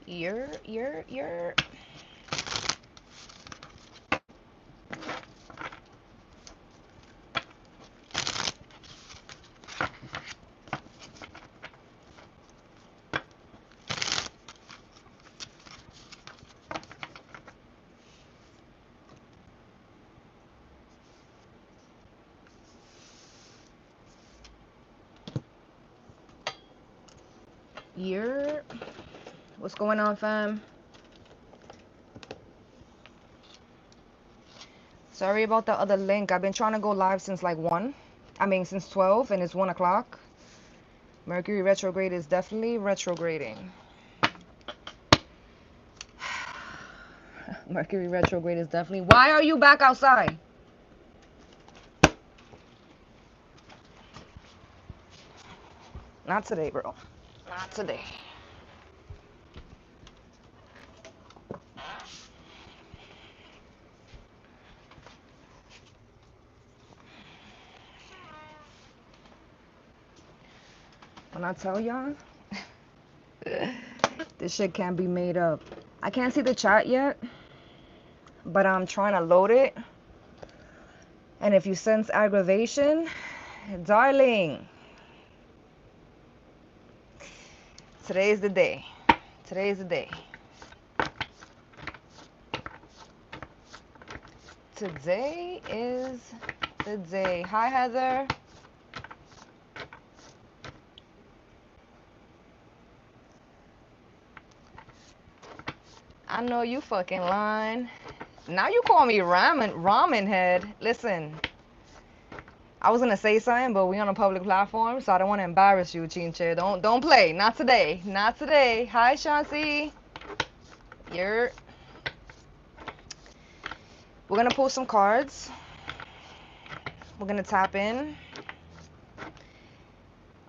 You're. What's going on, fam? Sorry about the other link. I've been trying to go live since like 1. I mean, since 12, and it's 1 o'clock. Mercury retrograde is definitely retrograding. Mercury retrograde is definitely. Why are you back outside? Not today, bro. Not today. When I tell y'all, this shit can't be made up. I can't see the chat yet, but I'm trying to load it. And if you sense aggravation, darling, today's the day. Today's the day. Today is the day. Hi, Heather. I know you fucking lying. Now you call me ramen head. Listen, I was gonna say something, but we on a public platform, so I don't want to embarrass you, Chinche. Don't play. Not today. Not today. Hi, Shansi. We're gonna pull some cards. We're gonna tap in. I'm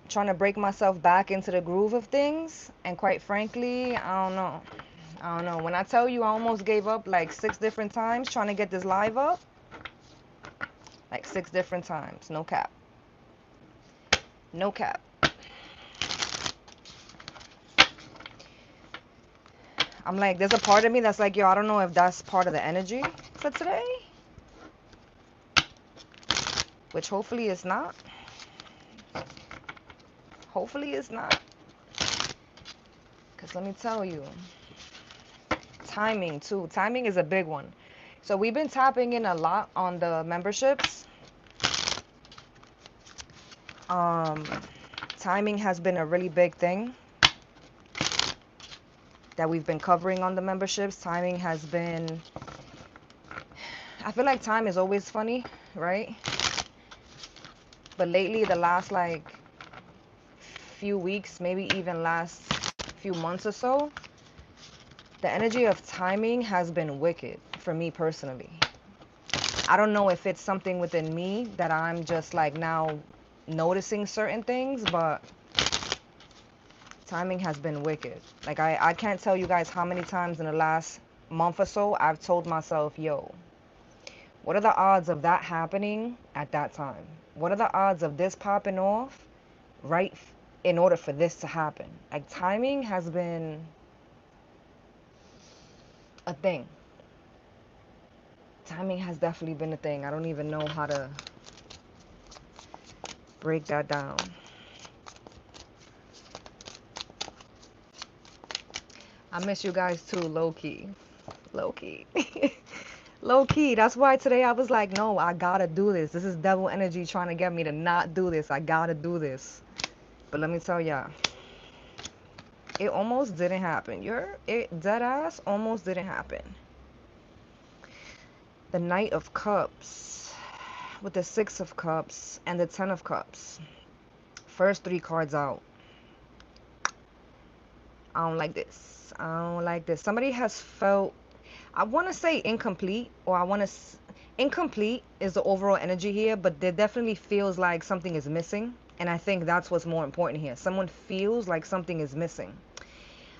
trying to break myself back into the groove of things, and quite frankly, I don't know. I don't know. When I tell you I almost gave up like 6 different times trying to get this live up, like 6 different times. No cap. No cap. I'm like, there's a part of me that's like, yo, I don't know if that's part of the energy for today. Which hopefully it's not. Hopefully it's not. Because let me tell you, timing too. Timing is a big one. So we've been tapping in a lot on the memberships. Timing has been a really big thing that we've been covering on the memberships. Timing has been, I feel like time is always funny, right? But lately, the last like few weeks, maybe even last few months or so, the energy of timing has been wicked for me personally. I don't know if it's something within me that I'm just like now noticing certain things, but timing has been wicked. Like I can't tell you guys how many times in the last month or so I've told myself, yo, what are the odds of that happening at that time? What are the odds of this popping off right in order for this to happen? Like timing has been a thing. Timing has definitely been a thing. I don't even know how to break that down. I miss you guys too, low key. Low key. Low key. That's why today I was like, no, I gotta do this. This is devil energy trying to get me to not do this. I gotta do this. But let me tell y'all, it almost didn't happen. It dead ass almost didn't happen. The Knight of Cups with the Six of Cups and the Ten of Cups. First 3 cards out. I don't like this. I don't like this. Somebody has felt, I want to say incomplete, or incomplete is the overall energy here, but there definitely feels like something is missing. And I think that's what's more important here. Someone feels like something is missing.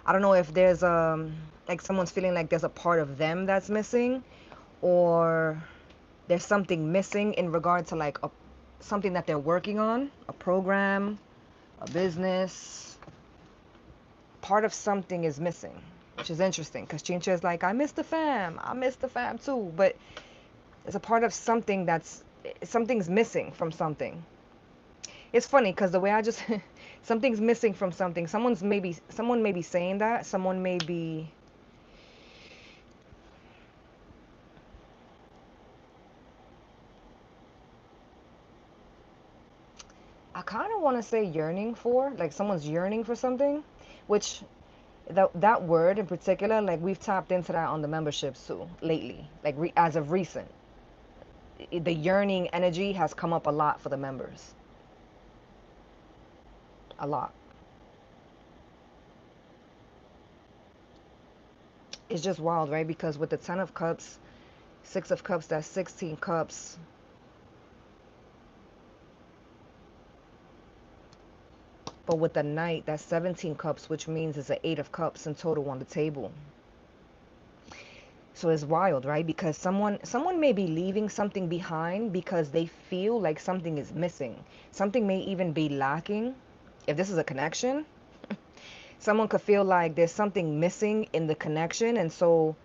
I don't know if there's like someone's feeling like there's a part of them that's missing, or there's something missing in regard to like something that they're working on, a program, a business. Part of something is missing. which is interesting because Chincha is like, I miss the fam. I miss the fam too. But it's a part of something something's missing from something. It's funny because the way I just, something's missing from something. Someone may be saying that. Someone may be, I kind of want to say yearning for, like someone's yearning for something, which that word in particular, like we've tapped into that on the memberships too lately, like as of recent. The yearning energy has come up a lot for the members. A lot. It's just wild, right? Because with the 10 of cups, 6 of cups, that's 16 cups. But with the knight, that's 17 cups, which means it's an 8 of cups in total on the table. So it's wild, right? Because someone may be leaving something behind because they feel like something is missing. Something may even be lacking. If this is a connection, someone could feel like there's something missing in the connection, and so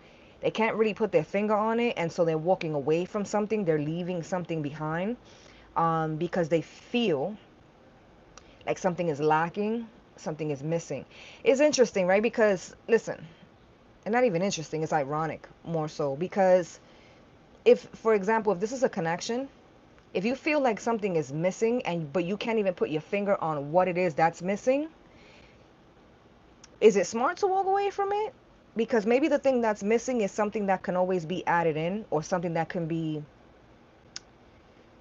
they can't really put their finger on it, and so they're walking away from something. They're leaving something behind because they feel like something is lacking, something is missing. It's interesting, right? Because listen, and not even interesting, it's ironic more so, because if, for example, if this is a connection, if you feel like something is missing but you can't even put your finger on what it is that's missing, is it smart to walk away from it? Because maybe the thing that's missing is something that can always be added in, or something that can be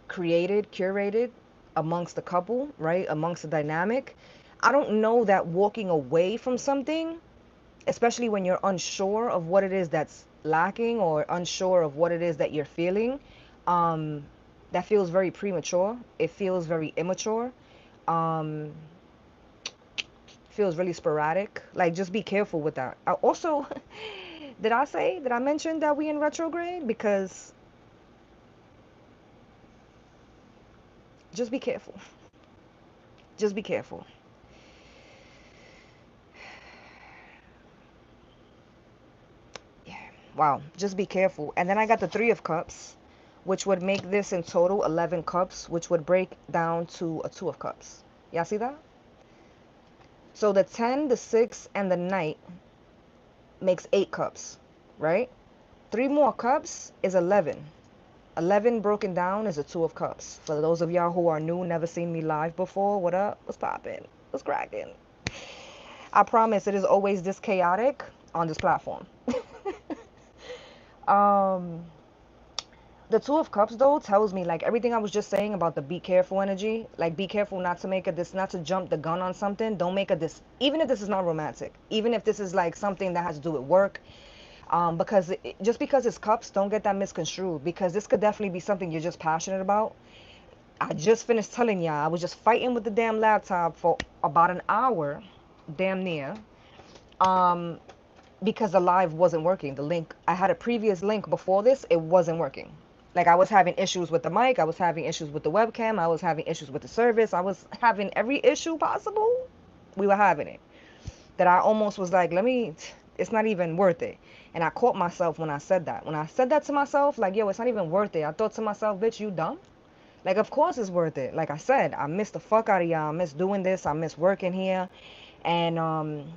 created, curated amongst the couple, right? Amongst the dynamic. I don't know that walking away from something, especially when you're unsure of what it is that's lacking, or unsure of what it is that you're feeling, that feels very premature. It feels very immature. Um, feels really sporadic. Like, just be careful with that. Also, did I mention that we in retrograde? Because just be careful. Just be careful. Yeah. Wow. Just be careful. And then I got the 3 of cups, which would make this in total 11 cups, which would break down to a 2 of cups. Y'all see that? So the 10, the 6, and the knight makes 8 cups, right? 3 more cups is 11. 11 broken down is a 2 of cups. For those of y'all who are new, never seen me live before, what up? What's poppin'? What's cracking? I promise it is always this chaotic on this platform. um, the 2 of cups though tells me, like, everything I was just saying about the be careful energy, like be careful not to make not to jump the gun on something. Don't make even if this is not romantic, even if this is like something that has to do with work, because just because it's cups, don't get that misconstrued, because this could definitely be something you're just passionate about. I just finished telling y'all I was just fighting with the damn laptop for about an hour, damn near, um, because the live wasn't working. The link, I had a previous link before this, it wasn't working. Like, I was having issues with the mic, I was having issues with the webcam, I was having issues with the service, I was having every issue possible. We were having it. That I almost was like, it's not even worth it. And I caught myself when I said that. When I said that to myself, like, yo, it's not even worth it. I thought to myself, bitch, you dumb? Like, of course it's worth it. Like I said, I miss the fuck out of y'all. I miss doing this. I miss working here and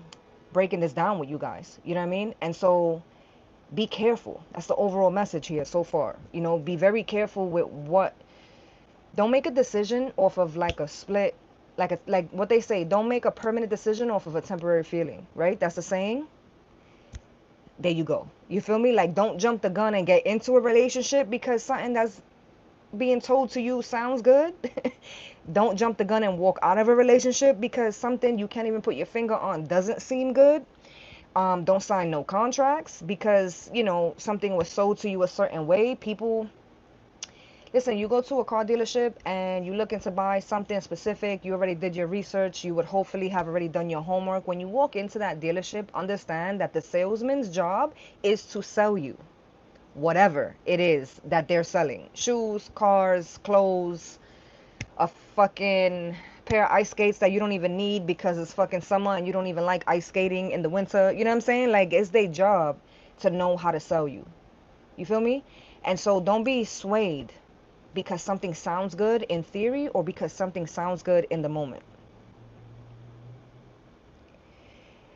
breaking this down with you guys. You know what I mean? And so be careful. That's the overall message here so far. You know, be very careful with don't make a decision off of like a split, like what they say, don't make a permanent decision off of a temporary feeling, right? That's the saying. There you go. You feel me? Like, don't jump the gun and get into a relationship because something that's being told to you sounds good. Don't jump the gun and walk out of a relationship because something you can't even put your finger on doesn't seem good. Don't sign no contracts because, you know, something was sold to you a certain way. People, listen, you go to a car dealership and you're looking to buy something specific. You already did your research. You would hopefully have already done your homework. When you walk into that dealership, understand that the salesman's job is to sell you whatever it is that they're selling. Shoes, cars, clothes, a fucking pair of ice skates that you don't even need because it's fucking summer and you don't even like ice skating in the winter. You know what I'm saying? Like, it's their job to know how to sell you. You feel me? And so don't be swayed because something sounds good in theory or because something sounds good in the moment.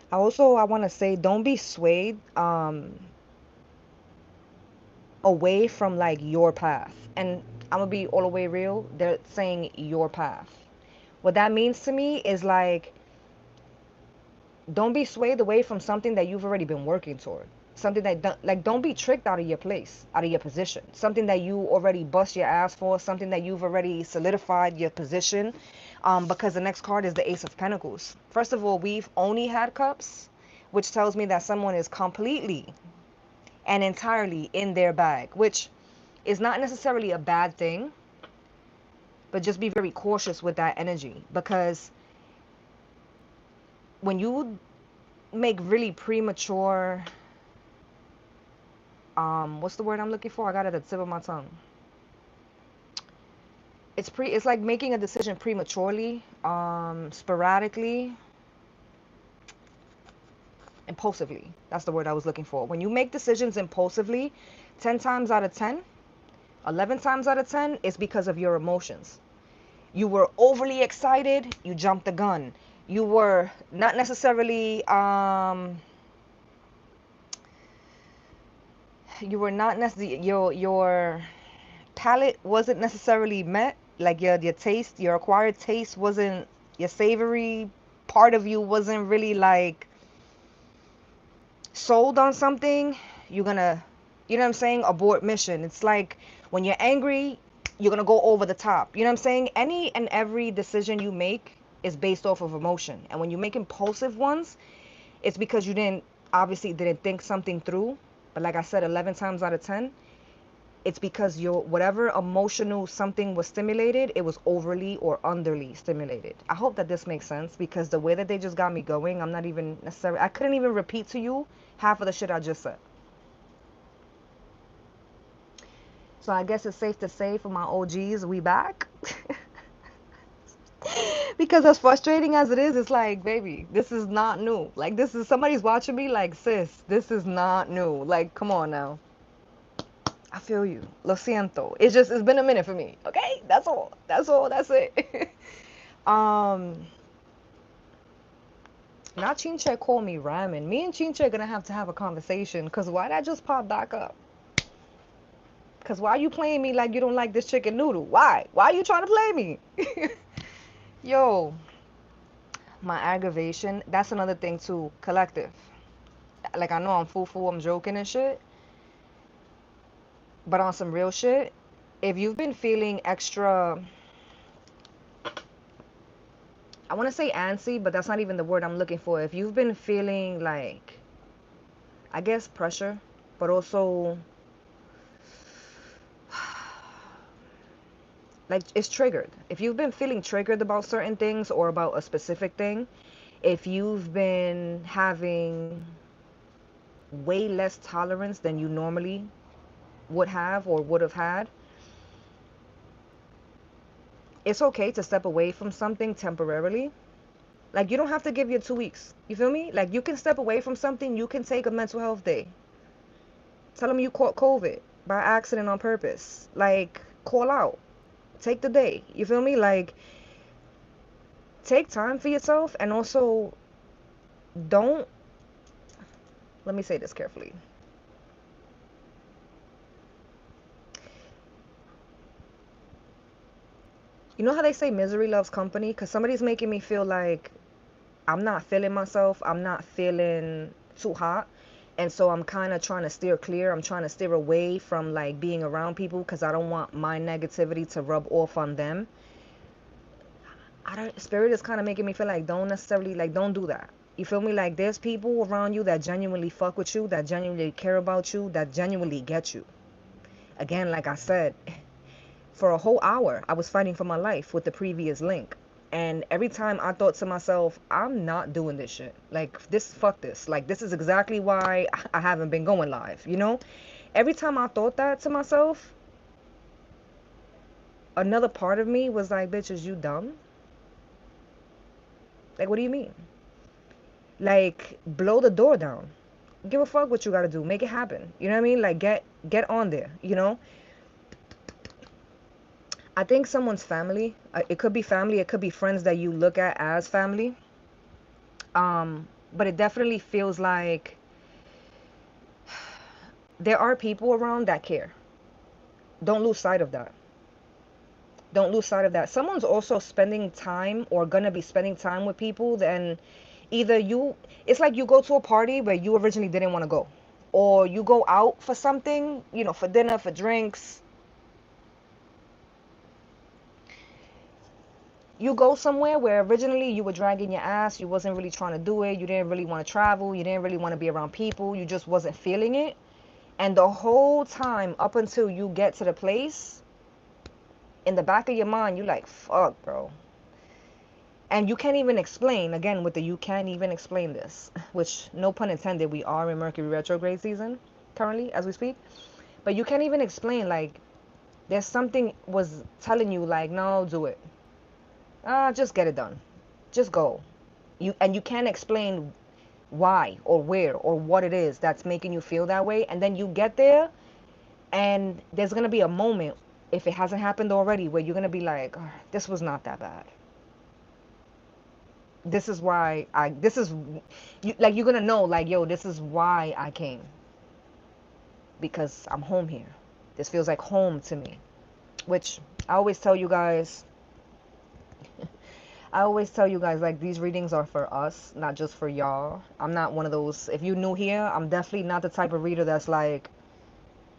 I want to say, don't be swayed away from like your path. And I'm gonna be all the way real. They're saying your path. What that means to me is like, don't be swayed away from something that you've already been working toward. Something that don't be tricked out of your place, out of your position. Something that you already bust your ass for. Something that you've already solidified your position. Because the next card is the Ace of Pentacles. First of all, we've only had cups, which tells me that someone is completely and entirely in their bag, which is not necessarily a bad thing, but just be very cautious with that energy, because when you make really premature, what's the word I'm looking for? I got it at the tip of my tongue. It's like making a decision prematurely, sporadically, impulsively. That's the word I was looking for. When you make decisions impulsively, 10 times out of 10, 11 times out of 10, it's because of your emotions. You were overly excited, you jumped the gun. You were not necessarily, your palate wasn't necessarily met. Like your taste, your acquired taste wasn't, your savory part of you wasn't really like sold on something. You're gonna, you know what I'm saying, abort mission. It's like when you're angry, you're gonna go over the top. You know what I'm saying? Any and every decision you make is based off of emotion. And when you make impulsive ones, it's because you obviously didn't think something through. But like I said, 11 times out of 10, it's because your whatever emotional something was stimulated, it was overly or underly stimulated. I hope that this makes sense, because the way that they just got me going, I'm not even necessarily, I couldn't even repeat to you half of the shit I just said. So I guess it's safe to say, for my OGs, we back. Because as frustrating as it is, it's like, baby, this is not new. Like, this is, somebody's watching me like, sis, this is not new. Like, come on now. I feel you. Lo siento. It's been a minute for me. Okay? That's all. That's all. That's it. Now Chinche called me ramen. Me and Chinche are gonna have to have a conversation, because why that just popped back up? Because why you playing me like you don't like this chicken noodle? Why? Why are you trying to play me? Yo, my aggravation, that's another thing too. Collective. Like, I know I'm fool, I'm joking and shit. But on some real shit, if you've been feeling extra, I want to say antsy, but that's not even the word I'm looking for. If you've been feeling like, I guess, pressure, but also like it's triggered. If you've been feeling triggered about certain things or about a specific thing, if you've been having way less tolerance than you normally would have or would have had, it's okay to step away from something temporarily. Like, you don't have to give your 2 weeks. You feel me? Like, you can step away from something. You can take a mental health day. Tell them you caught COVID by accident on purpose. Like, call out. Take the day. You feel me? Like, take time for yourself. And also, don't, let me say this carefully. You know how they say misery loves company? Because somebody's making me feel like I'm not feeling myself. I'm not feeling too hot. And so I'm kind of trying to steer clear. I'm trying to steer away from like being around people, because I don't want my negativity to rub off on them. Spirit is kind of making me feel like, don't necessarily, like, don't do that. You feel me? Like, there's people around you that genuinely fuck with you, that genuinely care about you, that genuinely get you. Again, like I said, for a whole hour, I was fighting for my life with the previous link. And every time I thought to myself, I'm not doing this shit. Like, fuck this. Like, this is exactly why I haven't been going live, you know? Every time I thought that to myself, another part of me was like, bitch, is you dumb? Like, what do you mean? Like, blow the door down. Give a fuck what you gotta do. Make it happen. You know what I mean? Like, get on there, you know? I think someone's family, it could be family, it could be friends that you look at as family. But it definitely feels like there are people around that care. Don't lose sight of that. Don't lose sight of that. Someone's also spending time or gonna be spending time with people, then either you, it's like you go to a party where you originally didn't want to go, or you go out for something, you know, for dinner, for drinks. You go somewhere where originally you were dragging your ass, you wasn't really trying to do it, you didn't really want to travel, you didn't really want to be around people, you just wasn't feeling it. And the whole time up until you get to the place, in the back of your mind, you like, fuck, bro. And you can't even explain, again, with the you can't even explain this, which, no pun intended, we are in Mercury retrograde season currently as we speak. But you can't even explain, like, there's something was telling you, like, no, do it. Just get it done. Just go. You can't explain why or where or what it is that's making you feel that way. And then you get there, and there's gonna be a moment, if it hasn't happened already, where you're gonna be like, "Oh, this was not that bad. This is why I. This is you, like you're gonna know, like, yo, this is why I came, because I'm home here. This feels like home to me." Which I always tell you guys. I always tell you guys, like, these readings are for us, not just for y'all. I'm not one of those. If you're new here, I'm definitely not the type of reader that's like,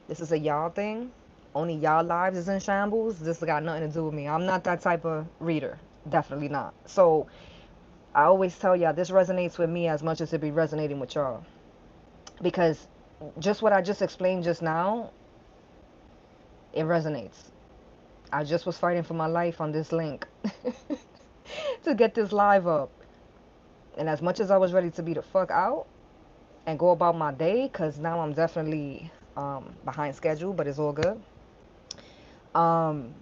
this is a y'all thing. Only y'all lives is in shambles. This got nothing to do with me. I'm not that type of reader. Definitely not. So I always tell y'all, this resonates with me as much as it be resonating with y'all. Because just what I just explained just now, it resonates. I just was fighting for my life on this link to get this live up. And as much as I was ready to be the fuck out and go about my day, because now I'm definitely behind schedule, but it's all good. Um,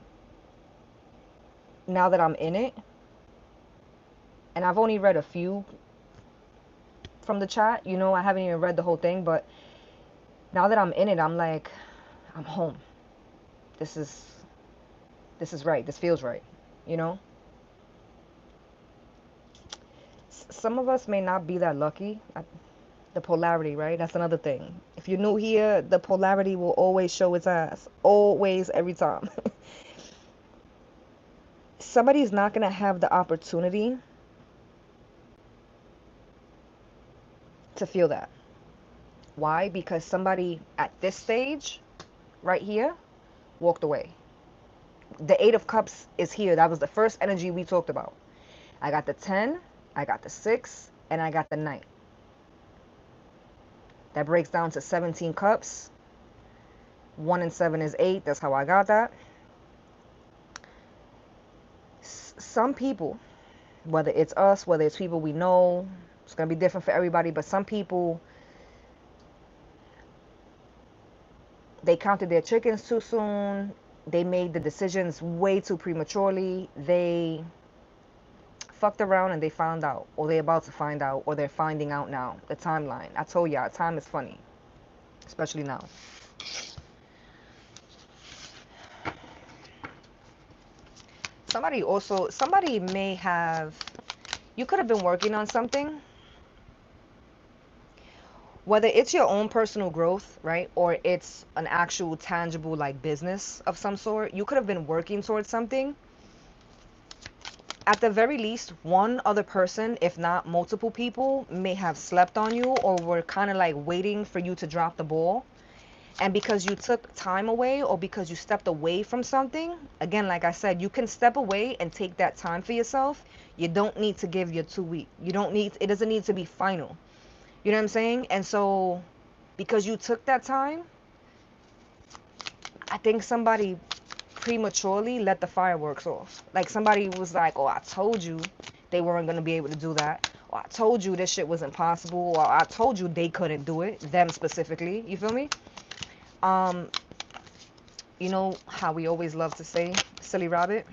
Now that I'm in it, and I've only read a few from the chat, you know, I haven't even read the whole thing, but now that I'm in it, I'm like, I'm home. This is this is right. This feels right, you know? Some of us may not be that lucky. The polarity, right? That's another thing. If you're new here, the polarity will always show its ass. Always, every time. Somebody's not going to have the opportunity to feel that. Why? Because somebody at this stage, right here, walked away. The Eight of Cups is here. That was the first energy we talked about. I got the 10, I got the 6, and I got the Knight. That breaks down to 17 cups. 1 and 7 is 8. That's how I got that. Some people, whether it's us, whether it's people we know, it's going to be different for everybody, but some people, they counted their chickens too soon. They made the decisions way too prematurely. They fucked around and they found out, or they're about to find out, or they're finding out now. The timeline. I told y'all, time is funny, especially now. Somebody may have, you could have been working on something, whether it's your own personal growth, right, or it's an actual tangible, like, business of some sort. You could have been working towards something. At the very least, one other person, if not multiple people, may have slept on you or were kind of like waiting for you to drop the ball. And because you took time away, or because you stepped away from something, again, like I said, you can step away and take that time for yourself. You don't need to give your 2 week. You don't need, it doesn't need to be final. You know what I'm saying? And so because you took that time, I think somebody prematurely let the fireworks off. Like, somebody was like, oh, I told you they weren't going to be able to do that. Or I told you this shit was impossible. Or I told you they couldn't do it. Them specifically. You feel me? You know how we always love to say, silly rabbit?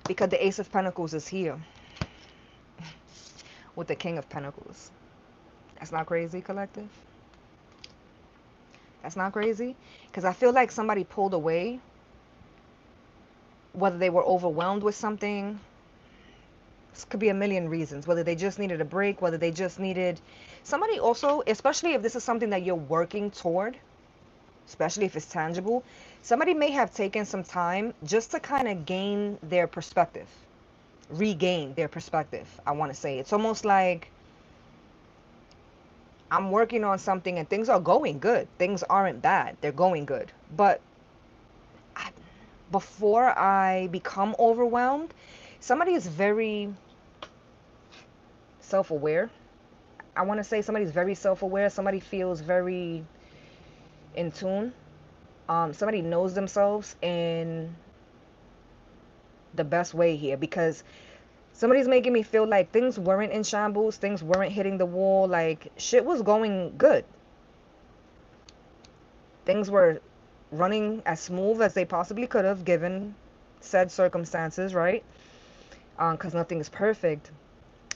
because the Ace of Pentacles is here with the King of Pentacles. That's not crazy, collective? That's not crazy? Because I feel like somebody pulled away, whether they were overwhelmed with something. This could be a million reasons, whether they just needed a break, whether they just needed somebody also, especially if this is something that you're working toward, especially if it's tangible, somebody may have taken some time just to kind of gain their perspective, regain their perspective. I want to say it's almost like I'm working on something and things are going good. Things aren't bad. They're going good. But before I become overwhelmed, somebody is very self-aware. I want to say somebody's very self-aware. Somebody feels very in tune. Somebody knows themselves in the best way here, because somebody's making me feel like things weren't in shambles. Things weren't hitting the wall. Like, shit was going good. Things were running as smooth as they possibly could have given said circumstances, right? Because nothing is perfect.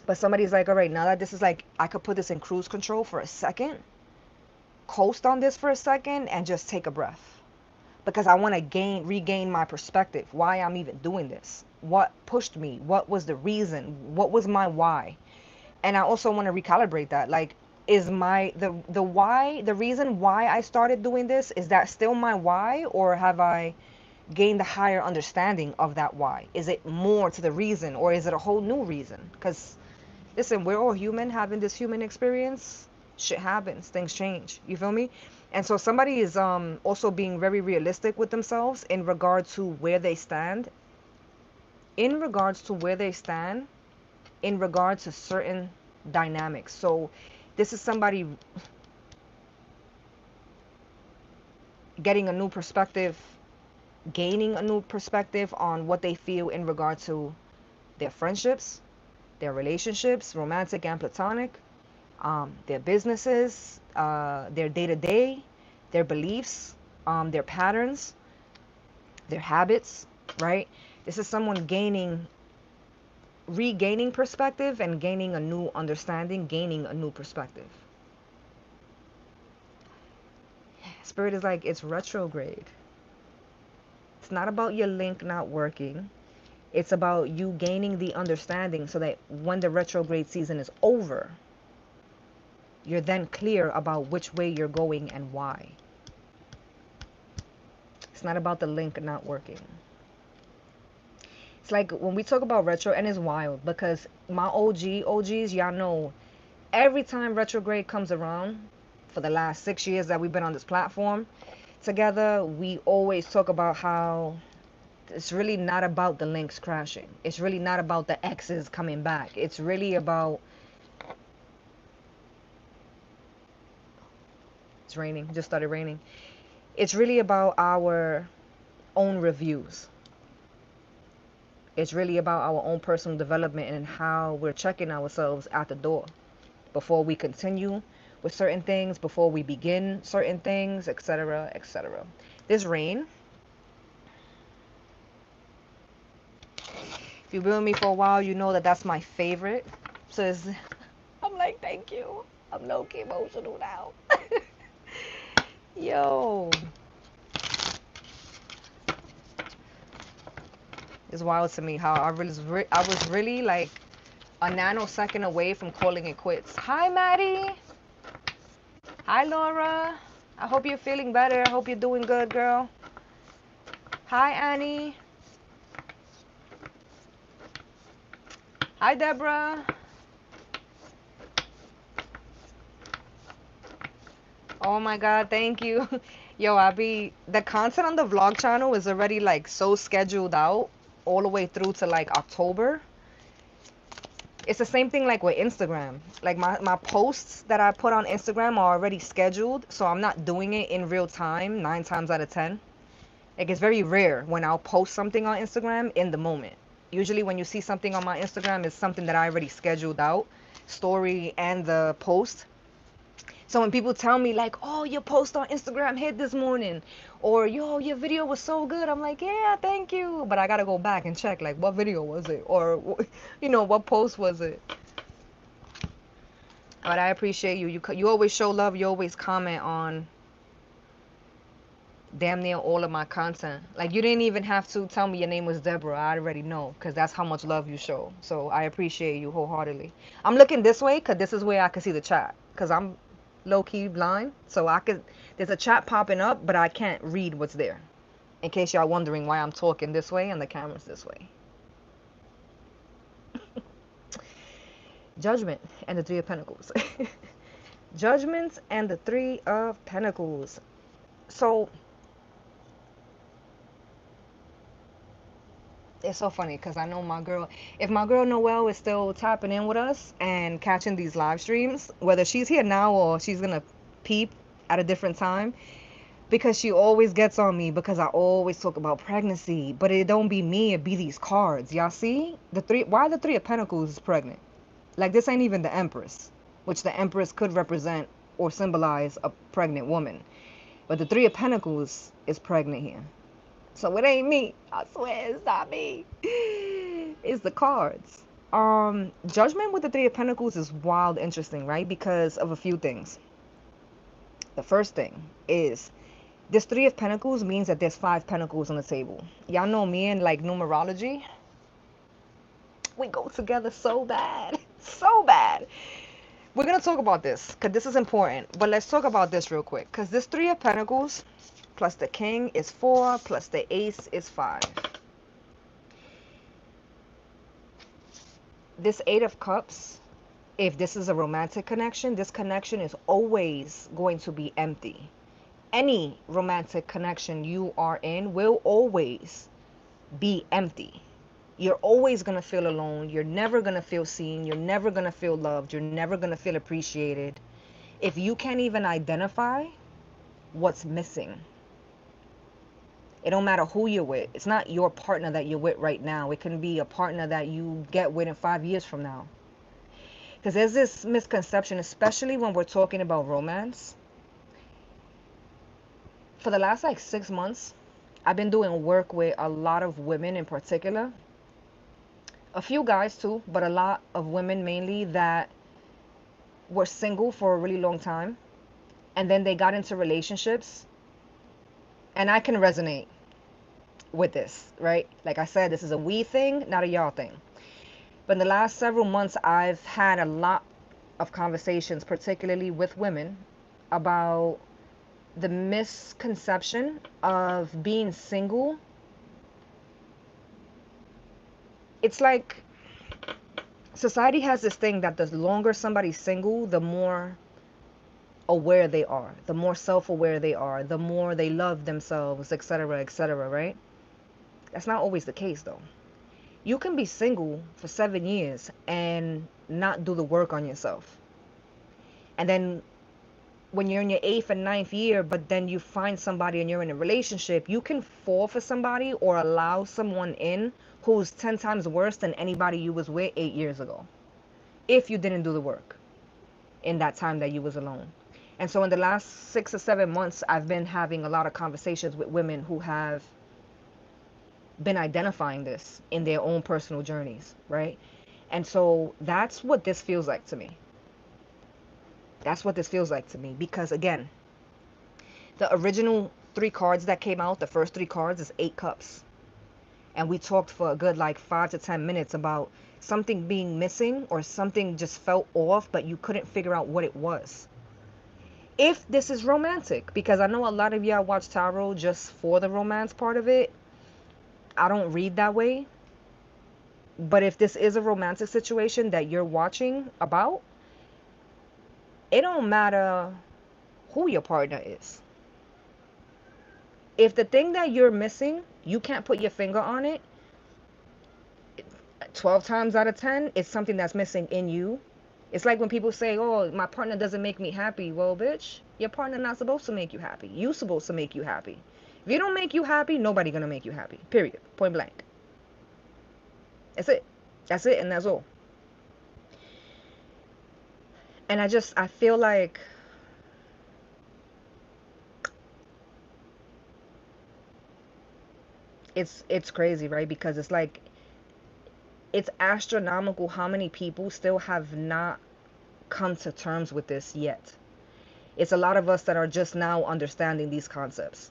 But somebody's like, all right, now that this is like, I could put this in cruise control for a second, coast on this for a second, and just take a breath. Because I want to regain my perspective, why I'm even doing this. What pushed me? What was the reason? What was my why? And I also want to recalibrate that. Like, is my the why, the reason why I started doing this, is that still my why, or have I gained a higher understanding of that why? Is it more to the reason, or is it a whole new reason? Because listen, we're all human, having this human experience. Shit happens, things change. You feel me? And so somebody is also being very realistic with themselves in regard to where they stand. In regards to where they stand, in regard to certain dynamics. So this is somebody getting a new perspective, gaining a new perspective on what they feel in regard to their friendships, their relationships, romantic and platonic, their businesses, their day-to-day, their beliefs, their patterns, their habits, right? This is someone regaining perspective and gaining a new understanding, gaining a new perspective. Spirit is like, it's retrograde. It's not about your link not working. It's about you gaining the understanding so that when the retrograde season is over, you're then clear about which way you're going and why. It's not about the link not working. It's like when we talk about retro, and it's wild because my OGs, y'all know, every time retrograde comes around, for the last 6 years that we've been on this platform together, we always talk about how it's really not about the links crashing. It's really not about the exes coming back. It's really about... It's raining. Just started raining. It's really about our own reviews. It's really about our own personal development and how we're checking ourselves at the door before we continue with certain things, before we begin certain things, etc., etc. This rain, if you've been with me for a while, you know that that's my favorite. So it's, I'm like, thank you. I'm low-key emotional now. Yo. It's wild to me how I was really like a nanosecond away from calling it quits. Hi, Maddie. Hi, Laura. I hope you're feeling better. I hope you're doing good, girl. Hi, Annie. Hi, Deborah. Oh my God, thank you. Yo, the content on the vlog channel is already like so scheduled out all the way through to like October. It's the same thing like with Instagram. Like my posts that I put on Instagram are already scheduled, so I'm not doing it in real time 9 times out of 10. Like, it's very rare when I'll post something on Instagram in the moment. Usually when you see something on my Instagram, it's something that I already scheduled out, story and the post. So when people tell me like, oh, your post on Instagram hit this morning, or yo, your video was so good, I'm like, yeah, thank you. But I gotta go back and check like what video was it, or what post was it. But I appreciate you. You always show love. You always comment on damn near all of my content. Like you didn't even have to tell me your name was Deborah. I already know because that's how much love you show. So I appreciate you wholeheartedly. I'm looking this way because this is where I can see the chat because I'm low-key blind. So there's a chat popping up, but I can't read what's there. In case y'all wondering why I'm talking this way and the camera's this way. Judgment and the Three of Pentacles. Judgments and the Three of Pentacles. So it's so funny because I know my girl, if my girl Noelle is still tapping in with us and catching these live streams, whether she's here now or she's gonna peep at a different time, because she always gets on me because I always talk about pregnancy, but it don't be me, it be these cards. Y'all see why the Three of Pentacles is pregnant? Like this ain't even the Empress, which the Empress could represent or symbolize a pregnant woman, but the Three of Pentacles is pregnant here. So it ain't me. I swear it's not me. It's the cards. Judgment with the Three of Pentacles is wild interesting, right? Because of a few things. The first thing is this Three of Pentacles means that there's 5 pentacles on the table. Y'all know me and like numerology. We go together so bad. So bad. We're going to talk about this because this is important. But let's talk about this real quick. Because this Three of Pentacles plus the King is 4, plus the Ace is 5. This Eight of Cups, if this is a romantic connection, this connection is always going to be empty. Any romantic connection you are in will always be empty. You're always going to feel alone. You're never going to feel seen. You're never going to feel loved. You're never going to feel appreciated. If you can't even identify what's missing. It don't matter who you're with. It's not your partner that you're with right now. It can be a partner that you get with in 5 years from now. Because there's this misconception, especially when we're talking about romance. For the last like 6 months, I've been doing work with a lot of women in particular. A few guys too, but a lot of women mainly that were single for a really long time. And then they got into relationships. And I can resonate with this, right? Like I said, this is a we thing, not a y'all thing. But in the last several months, I've had a lot of conversations, particularly with women, about the misconception of being single. It's like society has this thing that the longer somebody's single, the more aware they are, the more self-aware they are, the more they love themselves, etc., right? That's not always the case though. You can be single for 7 years and not do the work on yourself. And then when you're in your 8th and 9th year, but then you find somebody and you're in a relationship, you can fall for somebody or allow someone in who's 10 times worse than anybody you was with 8 years ago. If you didn't do the work in that time that you was alone. And so in the last 6 or 7 months, I've been having a lot of conversations with women who have been identifying this in their own personal journeys, right? And so that's what this feels like to me. That's what this feels like to me. Because again, the original 3 cards that came out, the first 3 cards is 8 cups. And we talked for a good like 5 to 10 minutes about something being missing or something just felt off, but you couldn't figure out what it was. If this is romantic, because I know a lot of y'all watch tarot just for the romance part of it. I don't read that way. But if this is a romantic situation that you're watching about, it don't matter who your partner is. If the thing that you're missing, you can't put your finger on it, 12 times out of 10, it's something that's missing in you. It's like when people say, oh, my partner doesn't make me happy. Well, bitch, your partner not supposed to make you happy. You supposed to make you happy. If you don't make you happy, nobody gonna make you happy. Period. Point blank. That's it. That's it and that's all. And I feel like it's crazy, right? Because it's like, it's astronomical how many people still have not come to terms with this yet. It's a lot of us that are just now understanding these concepts.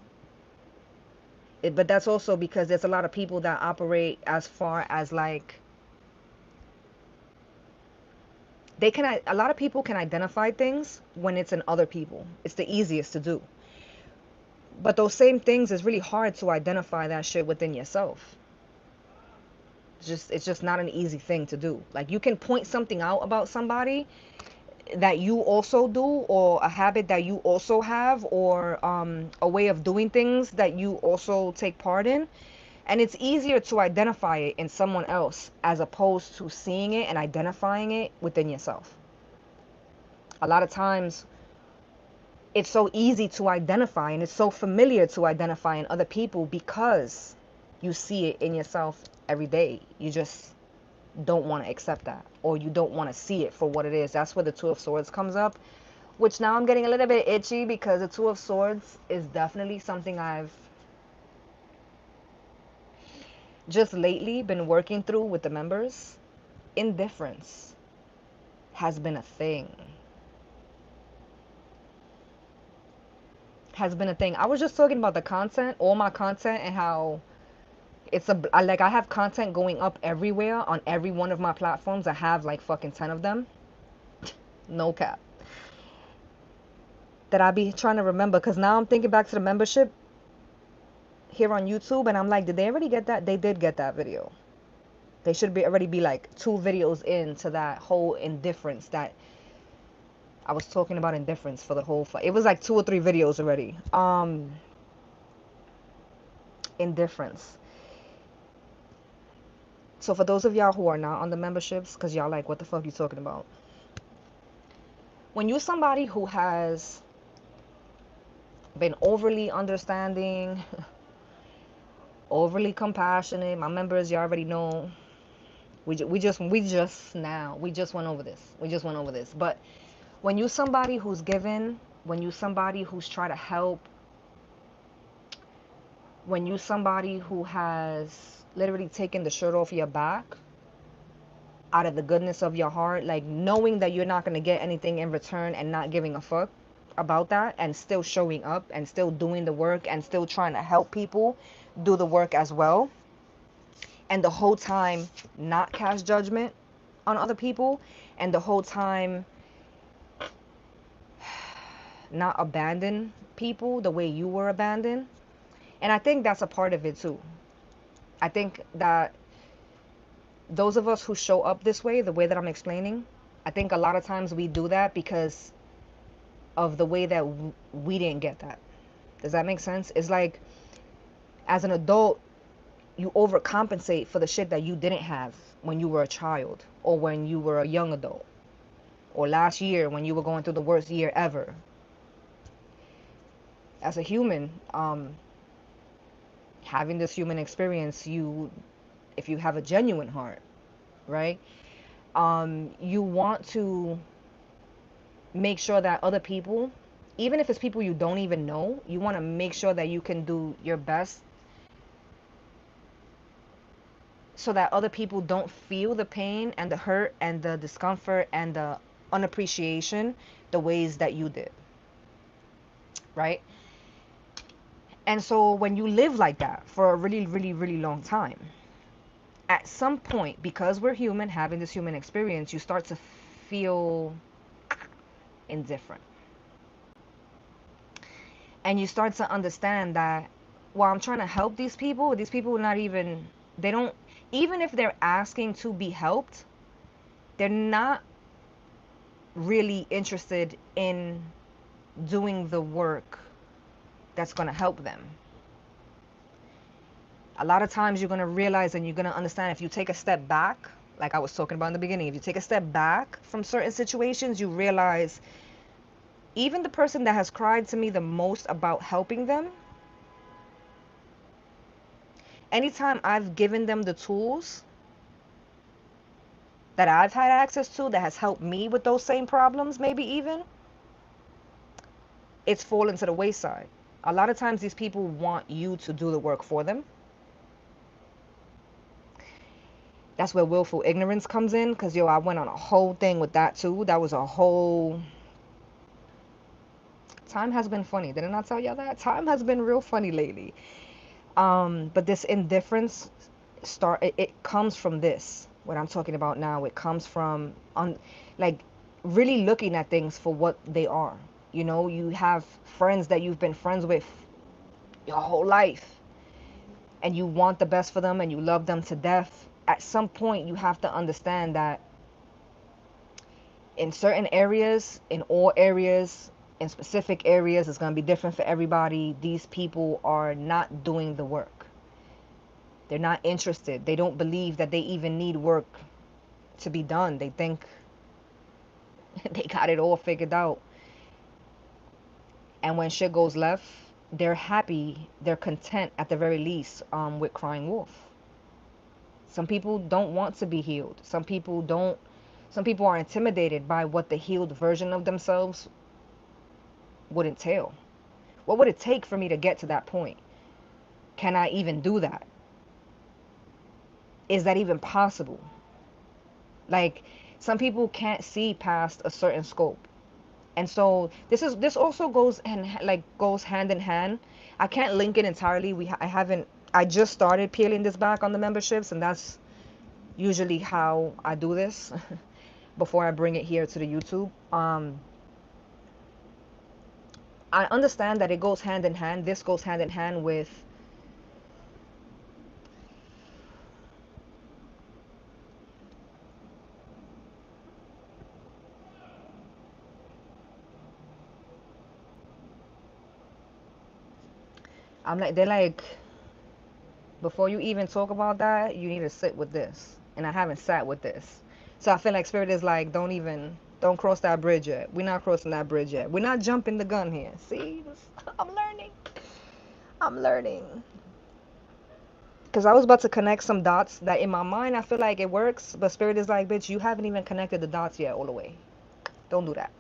But that's also because there's a lot of people that operate as far as like, a lot of people can identify things when it's in other people. It's the easiest to do. But those same things is really hard to identify that shit within yourself. It's just not an easy thing to do. Like, you can point something out about somebody that you also do, or a habit that you also have, or a way of doing things that you also take part in, and it's easier to identify it in someone else as opposed to seeing it and identifying it within yourself. A lot of times it's so easy to identify, and it's so familiar to identify in other people because you see it in yourself every day. You just don't want to accept that, or you don't want to see it for what it is. That's where the Two of Swords comes up, which now I'm getting a little bit itchy, because the Two of Swords is definitely something I've just lately been working through with the members. Indifference has been a thing. Has been a thing. I was just talking about the content, all my content, and how like, I have content going up everywhere on every one of my platforms. I have like fucking 10 of them. No cap. That I be trying to remember, because now I'm thinking back to the membership here on YouTube, and I'm like, did they already get that? They did get that video. They should be already be like 2 videos into that whole indifference that I was talking about. Indifference for the whole fight. It was like 2 or 3 videos already. Indifference. So for those of y'all who are not on the memberships, because y'all like, what the fuck you talking about? When you're somebody who has been overly understanding, overly compassionate, my members, you already know, we just went over this. But when you're somebody who's given, when you're somebody who's trying to help, when you're somebody who has literally taken the shirt off your back out of the goodness of your heart, like knowing that you're not going to get anything in return and not giving a fuck about that, and still showing up and still doing the work and still trying to help people do the work as well, and the whole time not cast judgment on other people, and the whole time not abandon people the way you were abandoned. And I think that's a part of it too. I think that those of us who show up this way, the way that I'm explaining, I think a lot of times we do that because of the way that we didn't get that. Does that make sense? It's like, as an adult, you overcompensate for the shit that you didn't have when you were a child, or when you were a young adult, or last year when you were going through the worst year ever. As a human, having this human experience, if you have a genuine heart, right? You want to make sure that other people, even if it's people you don't even know, you want to make sure that you can do your best so that other people don't feel the pain and the hurt and the discomfort and the unappreciation the ways that you did, right? And so when you live like that for a really, really, really long time, at some point, because we're human, having this human experience, you start to feel indifferent. And you start to understand that while I'm trying to help these people are not even, they don't, even if they're asking to be helped, they're not really interested in doing the work that's going to help them. A lot of times you're going to realize, and you're going to understand, if you take a step back, like I was talking about in the beginning, if you take a step back from certain situations, you realize even the person that has cried to me the most about helping them, anytime I've given them the tools that I've had access to that has helped me with those same problems, maybe even, it's fallen to the wayside. A lot of times these people want you to do the work for them. That's where willful ignorance comes in. Because, yo, I went on a whole thing with that, too. That was a whole... Time has been funny. Did I not tell y'all that? Time has been real funny lately. But this indifference it comes from this. What I'm talking about now, it comes from like really looking at things for what they are. You know, you have friends that you've been friends with your whole life, and you want the best for them and you love them to death. At some point, you have to understand that in certain areas, in all areas, in specific areas, it's going to be different for everybody. These people are not doing the work. They're not interested. They don't believe that they even need work to be done. They think they got it all figured out. And when shit goes left, they're happy, they're content at the very least with crying wolf. Some people don't want to be healed. Some people are intimidated by what the healed version of themselves would entail. What would it take for me to get to that point? Can I even do that? Is that even possible? Like, some people can't see past a certain scope. And so this also goes hand in hand. I can't link it entirely. I just started peeling this back on the memberships, and that's usually how I do this before I bring it here to the YouTube. I understand that it goes hand in hand. This goes hand in hand with they're like, before you even talk about that, you need to sit with this. And I haven't sat with this. So I feel like Spirit is like, don't cross that bridge yet. We're not crossing that bridge yet. We're not jumping the gun here. See, I'm learning. I'm learning. Because I was about to connect some dots that in my mind, I feel like it works. But Spirit is like, bitch, you haven't even connected the dots yet all the way. Don't do that.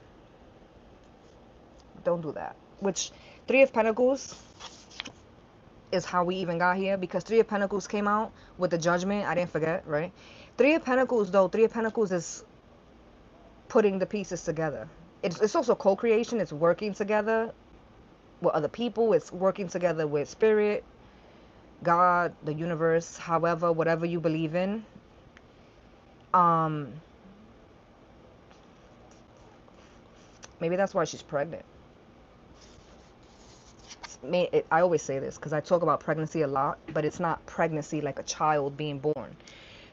Don't do that. Which, Three of Pentacles is how we even got here, because Three of Pentacles came out with the Judgment. I didn't forget, right? Three of Pentacles is putting the pieces together. It's also co-creation. It's working together with other people. It's working together with Spirit, God, the universe, however, whatever you believe in. Maybe that's why she's pregnant. I always say this because I talk about pregnancy a lot, but it's not pregnancy like a child being born.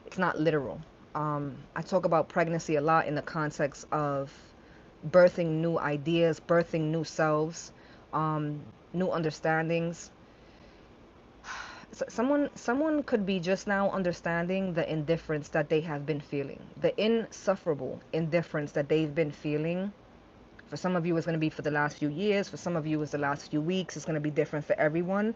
It's not literal. I talk about pregnancy a lot in the context of birthing new ideas, birthing new selves, new understandings. Someone could be just now understanding the indifference that they have been feeling, the insufferable indifference that they've been feeling. For some of you, it's going to be for the last few years. For some of you, it's the last few weeks. It's going to be different for everyone.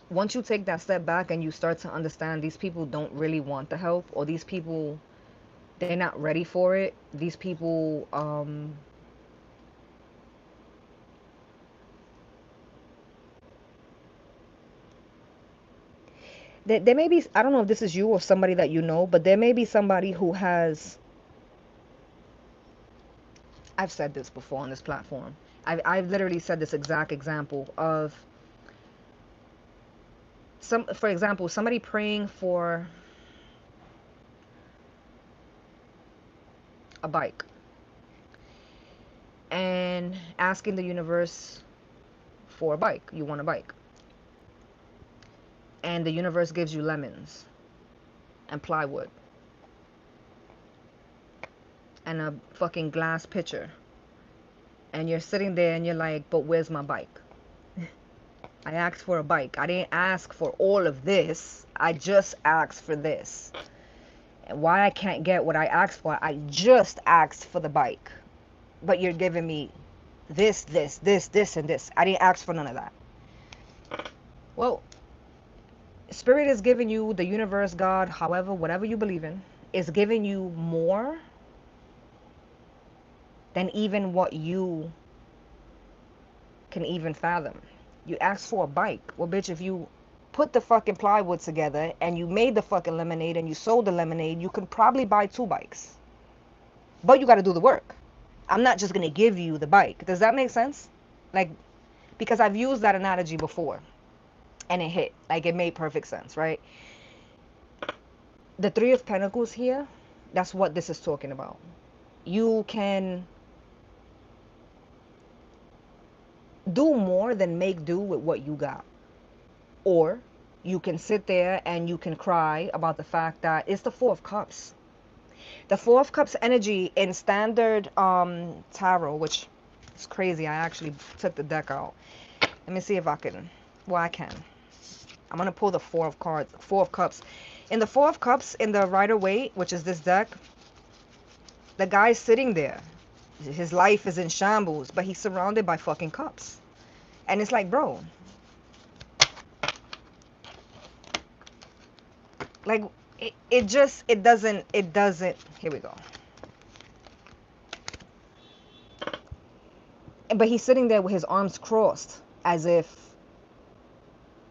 Once you take that step back and you start to understand these people don't really want the help, or these people, they're not ready for it. These people, there may be, I don't know if this is you or somebody that you know, but there may be somebody who has, I've said this before on this platform. I've literally said this exact example of for example, somebody praying for a bike and asking the universe for a bike. You want a bike. And the universe gives you lemons and plywood and a fucking glass pitcher. And you're sitting there and you're like, but where's my bike? I asked for a bike. I didn't ask for all of this. I just asked for this. And why I can't get what I asked for, I just asked for the bike. But you're giving me this, and this. I didn't ask for none of that. Well, Spirit is giving you, the universe, God, however, whatever you believe in, is giving you more than even what you can even fathom. You asked for a bike. Well, bitch, if you put the fucking plywood together and you made the fucking lemonade and you sold the lemonade, you can probably buy 2 bikes. But you got to do the work. I'm not just going to give you the bike. Does that make sense? Like, because I've used that analogy before and it hit. Like, it made perfect sense, right? The 3 of Pentacles here, that's what this is talking about. You can do more than make do with what you got. Or you can sit there and you can cry about the fact that it's the 4 of Cups. The 4 of Cups energy in standard tarot, which is crazy. I actually took the deck out. Let me see if I can. Well, I can. I'm going to pull the 4 of cards, 4 of Cups. In the 4 of Cups, in the Rider-Waite, which is this deck, the guy's sitting there. His life is in shambles, but he's surrounded by fucking cups. And it's like, bro, like, it doesn't, here we go. But he's sitting there with his arms crossed as if,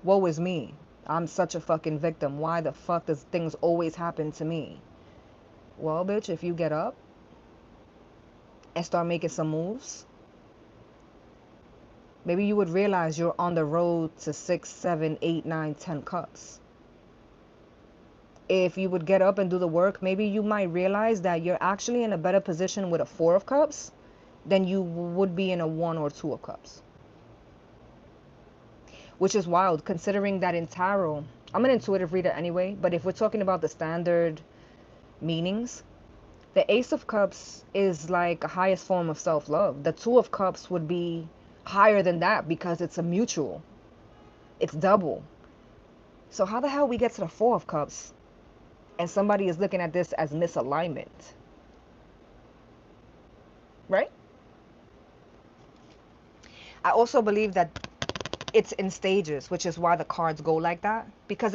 woe is me. I'm such a fucking victim. Why the fuck does things always happen to me? Well, bitch, if you get up and start making some moves, maybe you would realize you're on the road to 6, 7, 8, 9, 10 cups. If you would get up and do the work, maybe you might realize that you're actually in a better position with a 4 of Cups than you would be in a 1 or 2 of Cups. Which is wild, considering that in tarot, I'm an intuitive reader anyway, but if we're talking about the standard meanings, the Ace of Cups is like a highest form of self-love. The 2 of Cups would be higher than that because it's a mutual. It's double. So how the hell we get to the 4 of Cups and somebody is looking at this as misalignment? Right? I also believe that it's in stages, which is why the cards go like that. Because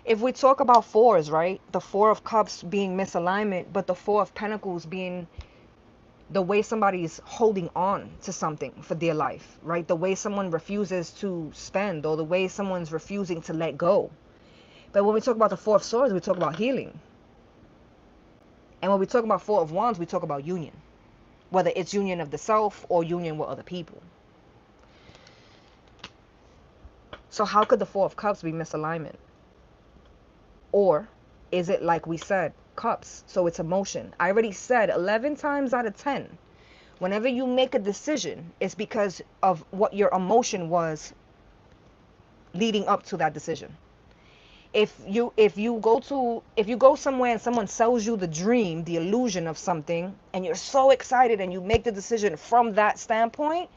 if we talk about 4s, right? The 4 of Cups being misalignment, but the 4 of Pentacles being the way somebody's holding on to something for dear life, right? The way someone refuses to spend, or the way someone's refusing to let go. But when we talk about the 4 of Swords, we talk about healing. And when we talk about 4 of Wands, we talk about union. Whether it's union of the self or union with other people. So how could the 4 of Cups be misalignment? Or is it like we said, cups? So it's emotion. I already said 11 times out of 10, whenever you make a decision, it's because of what your emotion was leading up to that decision. If you go somewhere and someone sells you the dream, the illusion of something, and you're so excited and you make the decision from that standpoint,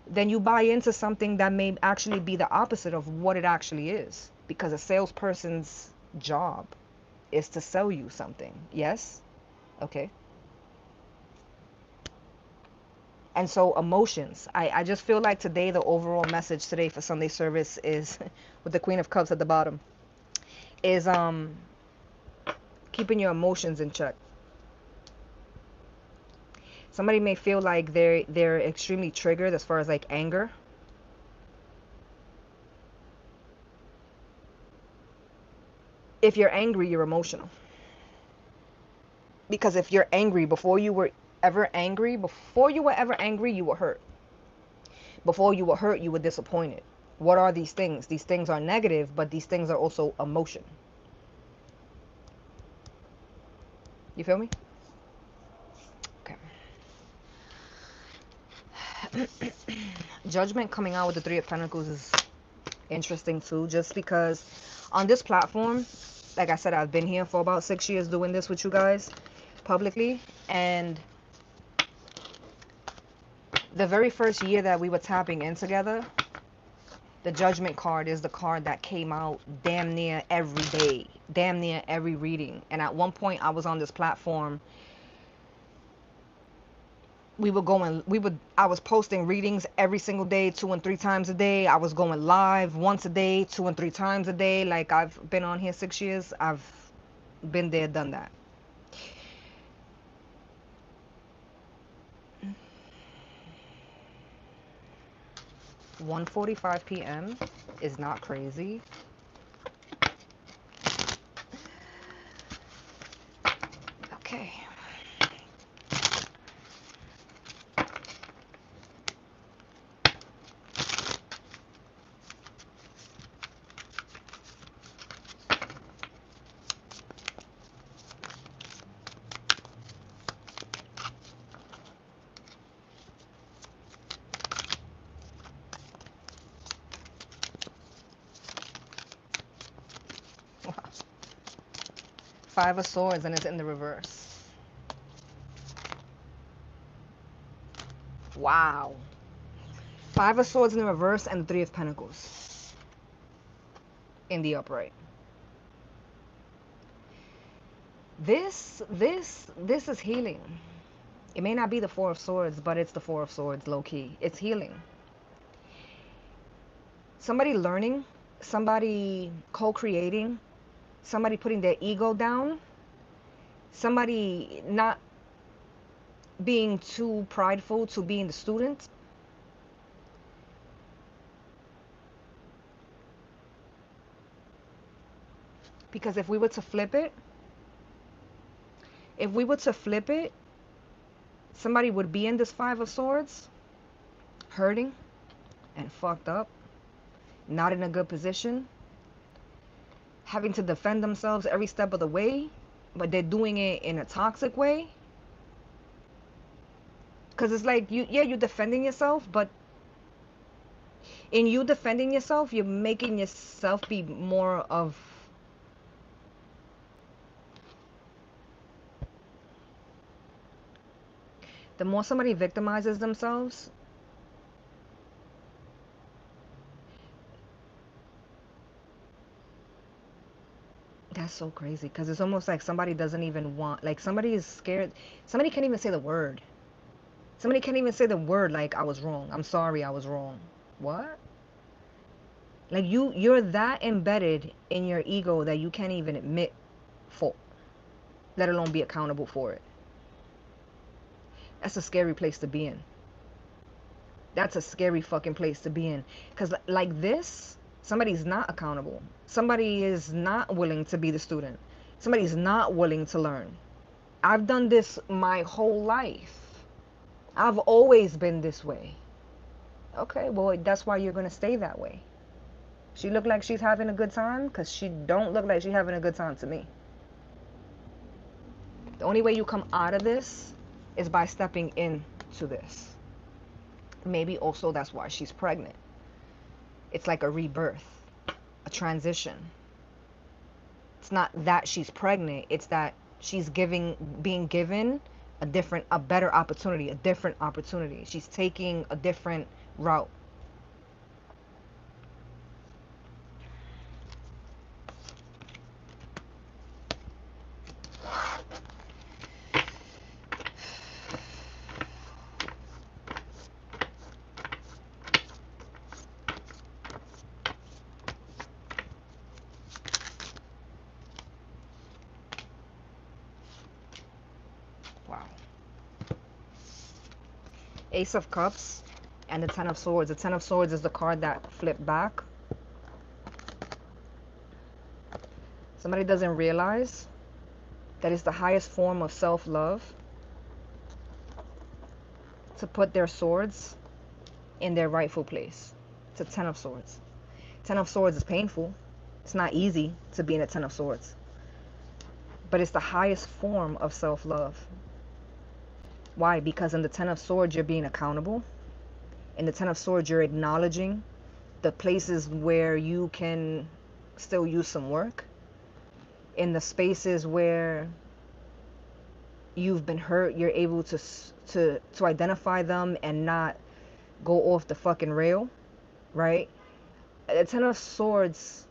then you buy into something that may actually be the opposite of what it actually is. Because a salesperson's job is to sell you something. Yes? Okay. And so emotions. I just feel like today, the overall message today for Sunday service is, with the Queen of Cups at the bottom, is keeping your emotions in check. Somebody may feel like they're extremely triggered as far as like anger. If you're angry, you're emotional. Because if you're angry, before you were ever angry, you were hurt. Before you were hurt, you were disappointed. What are these things? These things are negative, but these things are also emotion. You feel me? Okay. Judgment coming out with the 3 of Pentacles is interesting too, just because on this platform, like I said, I've been here for about 6 years doing this with you guys publicly, and the very first year that we were tapping in together, the Judgment card is the card that came out damn near every day, damn near every reading. And at one point I was on this platform, I was posting readings every single day, 2 and 3 times a day. I was going live once a day, 2 and 3 times a day. Like, I've been on here 6 years. I've been there, done that. "1:45 p.m. is not crazy. Five of Swords, and it's in the reverse. Wow. Five of Swords in the reverse and the Three of Pentacles in the upright. This is healing. It may not be the Four of Swords, but it's the Four of Swords, low key. It's healing. Somebody learning, somebody co-creating, somebody putting their ego down, somebody not being too prideful to being the student. Because if we were to flip it, somebody would be in this Five of Swords, hurting and fucked up, not in a good position, having to defend themselves every step of the way, but they're doing it in a toxic way. Because it's like, you're defending yourself, but in you defending yourself, you're making yourself be more of... The more somebody victimizes themselves, that's so crazy. Because it's almost like somebody doesn't even want... Like, somebody is scared. Somebody can't even say the word. Somebody can't even say the word, like, I was wrong. I'm sorry, I was wrong. What? Like, you're that embedded in your ego that you can't even admit fault, let alone be accountable for it. That's a scary place to be in. That's a scary fucking place to be in. Because like this, somebody's not accountable. Somebody is not willing to be the student. Somebody's not willing to learn. I've done this my whole life. I've always been this way. Okay, well, that's why you're going to stay that way. She look like she's having a good time? Because she don't look like she's having a good time to me. The only way you come out of this is by stepping into this. Maybe also that's why she's pregnant. It's like a rebirth, a transition. It's not that she's pregnant, it's that she's being given a better opportunity, a different opportunity. She's taking a different route. Wow. Ace of Cups and the Ten of Swords. The Ten of Swords is the card that flipped back. Somebody doesn't realize that it's the highest form of self-love to put their swords in their rightful place. It's a Ten of Swords. Ten of Swords is painful. It's not easy to be in a Ten of Swords. But it's the highest form of self-love. Why? Because in the Ten of Swords, you're being accountable. In the Ten of Swords, you're acknowledging the places where you can still use some work. In the spaces where you've been hurt, you're able to identify them and not go off the fucking rail, right? The Ten of Swords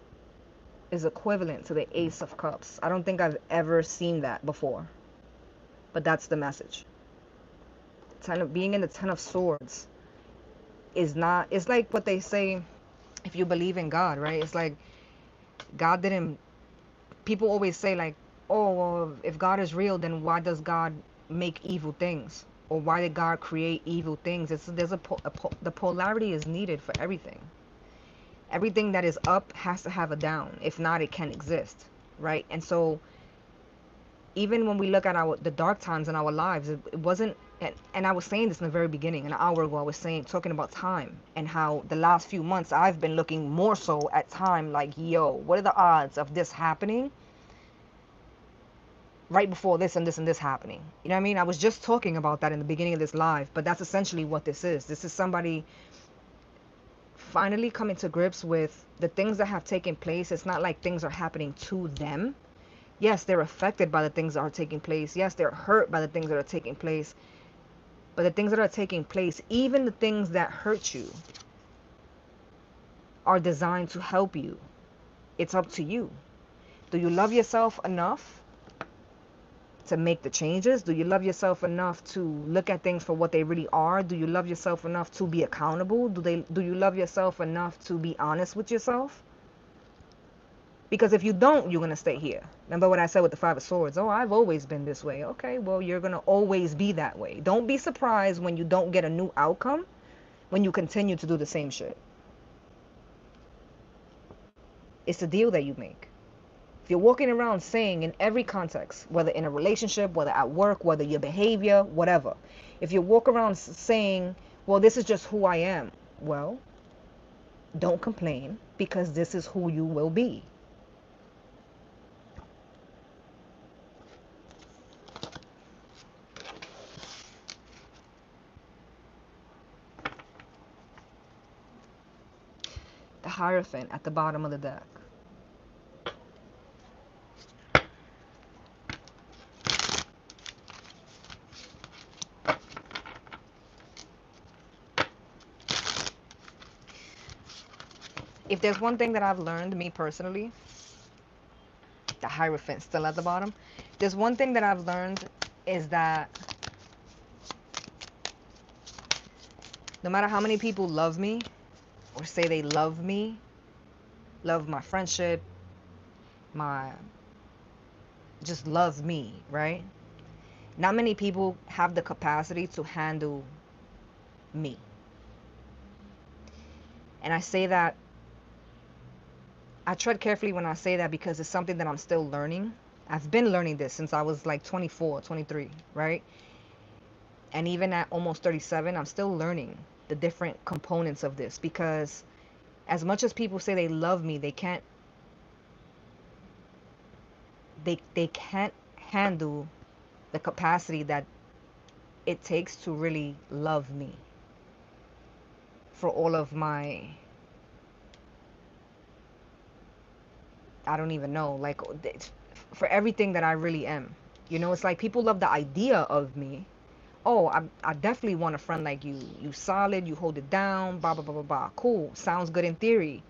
is equivalent to the Ace of Cups. I don't think I've ever seen that before, but that's the message. Being in the Ten of Swords is not... It's like what they say, if you believe in God, right? It's like God didn't... People always say like, oh, well, if God is real, then why does God make evil things? Or why did God create evil things? The polarity is needed for everything. Everything that is up has to have a down. If not, it can't exist, right? And so even when we look at the dark times in our lives, it wasn't... And I was saying this in the very beginning, an hour ago, I was talking about time and how the last few months I've been looking more so at time like, yo, what are the odds of this happening right before this and this and this happening? You know what I mean? I was just talking about that in the beginning of this live, but that's essentially what this is. This is somebody finally coming to grips with the things that have taken place. It's not like things are happening to them. Yes, they're affected by the things that are taking place. Yes, they're hurt by the things that are taking place. But the things that are taking place, even the things that hurt you, are designed to help you. It's up to you. Do you love yourself enough to make the changes? Do you love yourself enough to look at things for what they really are? Do you love yourself enough to be accountable? Do you love yourself enough to be honest with yourself? Because if you don't, you're going to stay here. Remember what I said with the Five of Swords? Oh, I've always been this way. Okay, well, you're going to always be that way. Don't be surprised when you don't get a new outcome when you continue to do the same shit. It's the deal that you make. If you're walking around saying in every context, whether in a relationship, whether at work, whether your behavior, whatever, if you walk around saying, well, this is just who I am, well, don't complain, because this is who you will be. The Hierophant at the bottom of the deck. If there's one thing that I've learned, me personally, the Hierophant still at the bottom. There's one thing that I've learned is that no matter how many people love me or say they love me, love my friendship, my just love me, right? Not many people have the capacity to handle me. And I say that, I tread carefully when I say that because it's something that I'm still learning. I've been learning this since I was like 24, 23, right? And even at almost 37, I'm still learning the different components of this, because as much as people say they love me, they can't handle the capacity that it takes to really love me for all of my, I don't even know, like for everything that I really am. You know, it's like people love the idea of me. Oh, I definitely want a friend like you. You solid, you hold it down, blah, blah, blah, blah, blah. Cool. Sounds good in theory.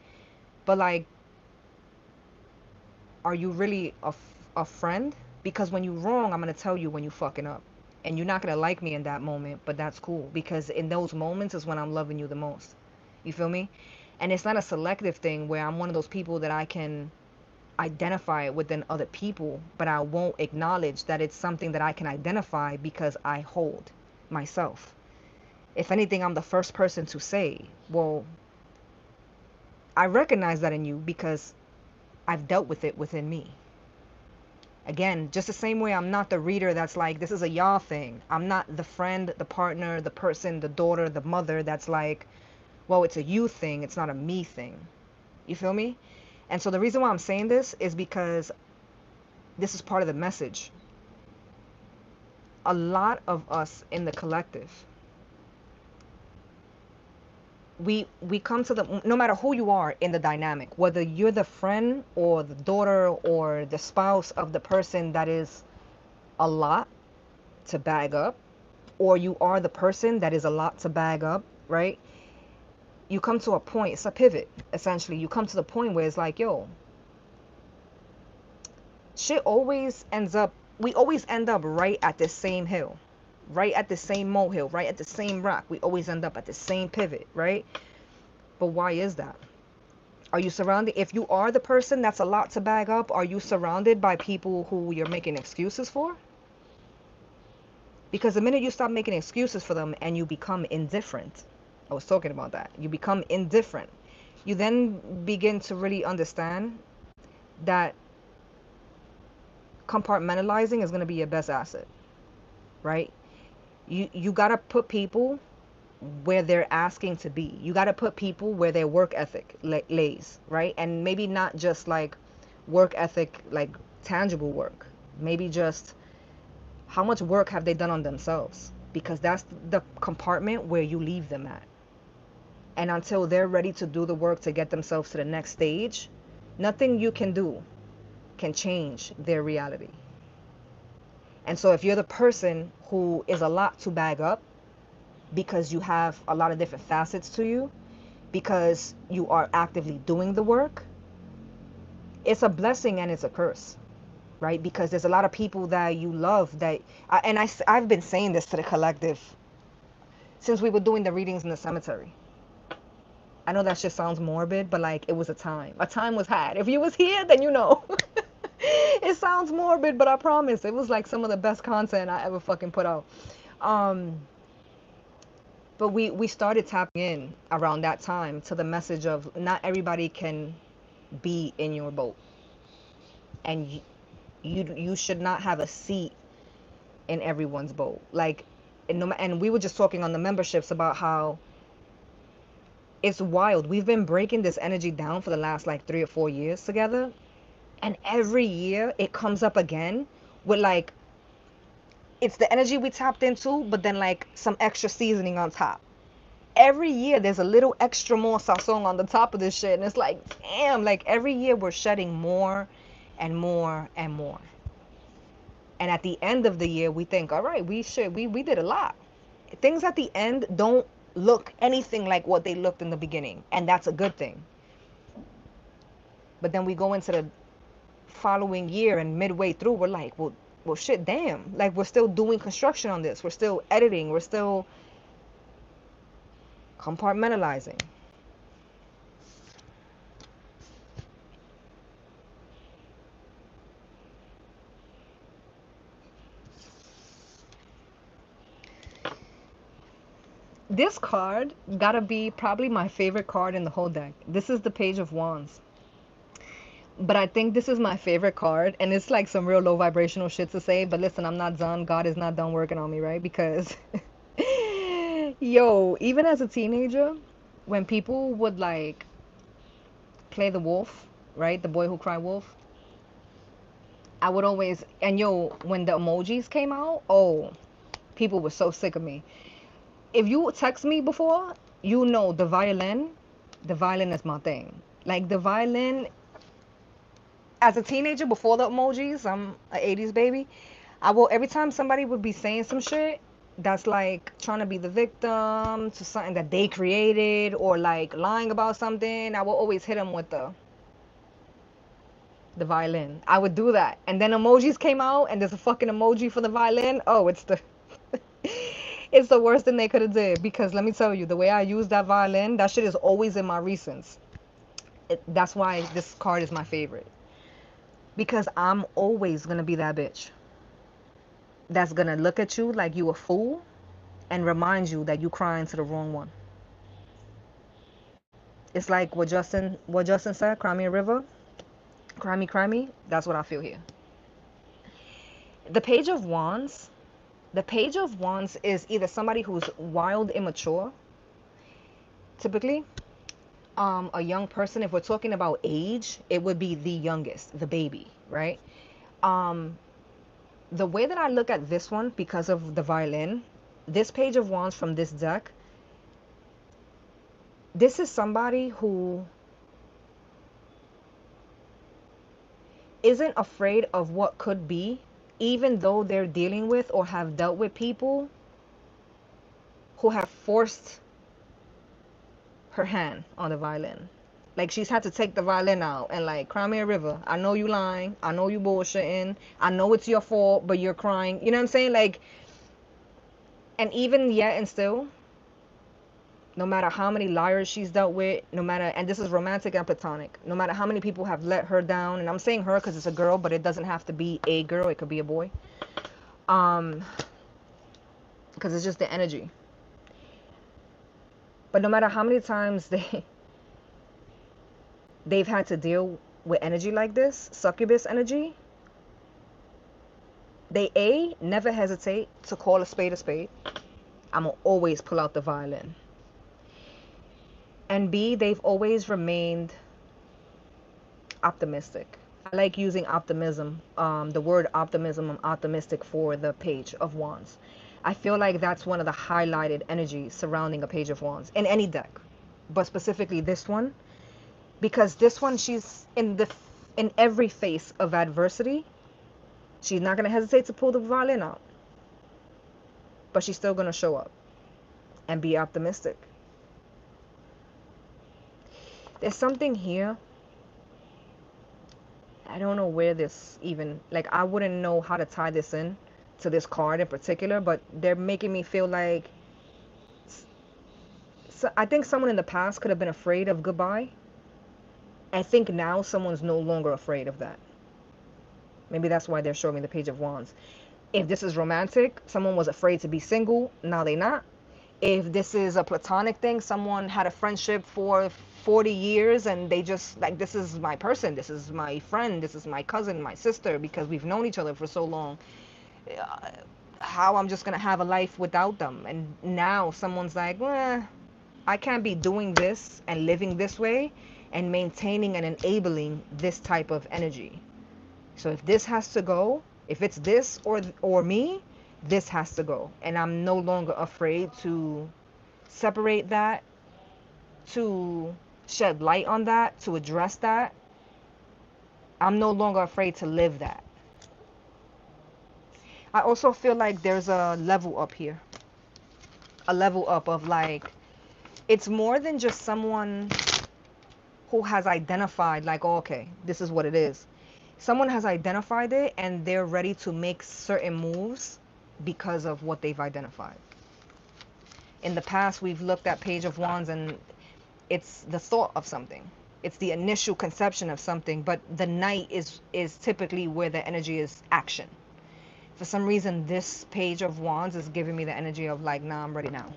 But like, are you really a friend? Because when you're wrong, I'm going to tell you when you're fucking up. And you're not going to like me in that moment, but that's cool. Because in those moments is when I'm loving you the most. You feel me? And it's not a selective thing where I'm one of those people that I can identify it within other people, but I won't acknowledge that it's something that I can identify because I hold myself. If anything, I'm the first person to say, well, I recognize that in you because I've dealt with it within me. Again, just the same way I'm not the reader that's like, this is a y'all thing. I'm not the friend, the partner, the person, the daughter, the mother that's like, well, it's a you thing, it's not a me thing. You feel me? And so the reason why I'm saying this is because this is part of the message. A lot of us in the collective, we come to the, no matter who you are in the dynamic, whether you're the friend or the daughter or the spouse of the person that is a lot to bag up, or you are the person that is a lot to bag up, right? You come to a point, it's a pivot, essentially. You come to the point where it's like, yo, shit always ends up, we always end up right at the same hill, right at the same molehill, right at the same rock. We always end up at the same pivot, right? But why is that? Are you surrounded, if you are the person that's a lot to bag up, are you surrounded by people who you're making excuses for? Because the minute you stop making excuses for them and you become indifferent, I was talking about that, you become indifferent, you then begin to really understand that compartmentalizing is going to be your best asset, right? You got to put people where they're asking to be. You got to put people where their work ethic lays, right? And maybe not just like work ethic, like tangible work. Maybe just how much work have they done on themselves? Because that's the compartment where you leave them at. And until they're ready to do the work to get themselves to the next stage, nothing you can do can change their reality. And so if you're the person who is a lot to bag up because you have a lot of different facets to you, because you are actively doing the work, it's a blessing and it's a curse, right? Because there's a lot of people that you love that, I've been saying this to the collective since we were doing the readings in the cemetery. I know that shit sounds morbid, but like it was a time. A time was had. If you was here, then you know. It sounds morbid, but I promise it was like some of the best content I ever fucking put out. But we started tapping in around that time to the message of not everybody can be in your boat, and you should not have a seat in everyone's boat. Like, and we were just talking on the memberships about how it's wild. We've been breaking this energy down for the last like 3 or 4 years together, and every year it comes up again with like, it's the energy we tapped into, but then like some extra seasoning on top. Every year there's a little extra more sazon on the top of this shit, and it's like, damn, like every year we're shedding more and more and more. And at the end of the year we think, all right, we did a lot. Things at the end don't look anything like what they looked in the beginning, and that's a good thing. But then we go into the following year, and midway through we're like, well shit, damn, like we're still doing construction on this, we're still editing, we're still compartmentalizing. This card gotta be probably my favorite card in the whole deck. This is the Page of Wands. But I think this is my favorite card, and it's like some real low vibrational shit to say, but listen, I'm not done. God is not done working on me, right? Because yo, even as a teenager, when people would like play the wolf, right? The boy who cried wolf, I would always, and yo, when the emojis came out, oh, people were so sick of me. If you text me before, you know the violin is my thing. Like the violin, as a teenager before the emojis, I'm an 80s baby. I will, every time somebody would be saying some shit that's like trying to be the victim to something that they created, or like lying about something, I will always hit them with the violin. I would do that. And then emojis came out and there's a fucking emoji for the violin. Oh, it's the it's the worst thing they could have did, because let me tell you, the way I use that violin, that shit is always in my recents. That's why this card is my favorite. Because I'm always gonna be that bitch that's gonna look at you like you a fool and remind you that you crying to the wrong one. It's like what Justin said, cry me a river, cry me. That's what I feel here. The Page of Wands. The Page of Wands is either somebody who's wild immature, typically, a young person. If we're talking about age, it would be the youngest, the baby, right? The way that I look at this one, because of the violin, this Page of Wands from this deck, this is somebody who isn't afraid of what could be, even though they're dealing with or have dealt with people who have forced her hand on the violin. Like, she's had to take the violin out and like, cry me a river. I know you lying. I know you bullshitting. I know it's your fault, but you're crying. You know what I'm saying? Like, and even yet and still, no matter how many liars she's dealt with, no matter, and this is romantic and platonic, no matter how many people have let her down, and I'm saying her because it's a girl, but it doesn't have to be a girl. It could be a boy. Because it's just the energy. But no matter how many times they've had to deal with energy like this, succubus energy, they never hesitate to call a spade a spade. I'm gonna always pull out the violin. And B, they've always remained optimistic. I like using optimism, the word optimism. I'm optimistic for the Page of Wands. I feel like that's one of the highlighted energies surrounding a Page of Wands in any deck, but specifically this one, because this one, she's in In every face of adversity, she's not going to hesitate to pull the violin out. But she's still going to show up and be optimistic. There's something here. I don't know where this even, like, I wouldn't know how to tie this in to this card in particular, but they're making me feel like, so I think someone in the past could have been afraid of goodbye. I think now someone's no longer afraid of that. Maybe that's why they're showing me the Page of Wands. If this is romantic, someone was afraid to be single, now they not. If this is a platonic thing, someone had a friendship for 40 years and they just like, this is my person, this is my friend, this is my cousin, my sister, because we've known each other for so long. How I'm just gonna have a life without them. And now someone's like, I can't be doing this and living this way and maintaining and enabling this type of energy. So if this has to go, if it's this or me, this has to go. And I'm no longer afraid to separate that, to shed light on that, to address that. I'm no longer afraid to live that. I also feel like there's a level up here. A level up of like, it's more than just someone who has identified like, oh, okay, this is what it is. Someone has identified it and they're ready to make certain moves because of what they've identified. In the past, we've looked at Page of Wands and it's the thought of something. It's the initial conception of something, but the Knight is typically where the energy is action. For some reason, this Page of Wands is giving me the energy of like, nah, I'm ready now.